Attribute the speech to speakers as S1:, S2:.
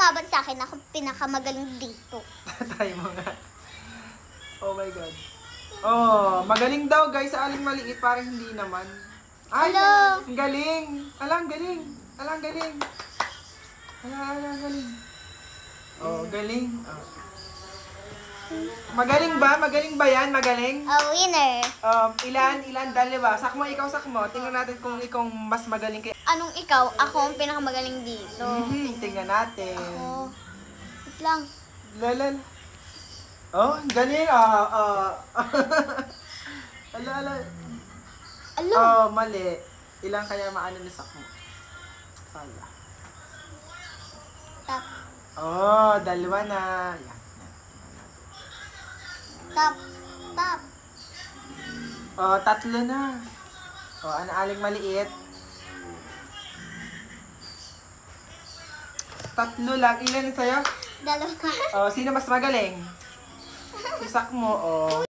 S1: lumaban sa akin, ako pinakamagaling dito.
S2: Try mo nga. Oh my God. Oh, magaling daw guys sa aling maliit, parang hindi naman. Ay,
S1: Hello.
S2: ang galing. Ala, ang galing. Ala, ang galing. Ala, ang galing. Oh, galing. Oh. Magaling ba? Magaling ba yan? Magaling?
S1: Winner.
S2: Ilan? Dalawa. Sakmo, ikaw sakmo. Tingnan natin kung ikaw mas magaling kay...
S1: Anong ikaw? Ako ang pinakamagaling dito.
S2: Tingnan natin.
S1: Ako. Wait lang.
S2: Lalal. Oh, galing. Ala.
S1: Alo.
S2: Oh, mali. Ilang kaya maano ni sakmo? Sala.
S1: Tap.
S2: Oh, dalawa na. Yan.
S1: Tap.
S2: Oh, tatlo na. Oh, ano aling maliit? Tatlo lang. Ilan sa'yo?
S1: Dalawa.
S2: Oh, sino mas magaling? Isak mo, oh.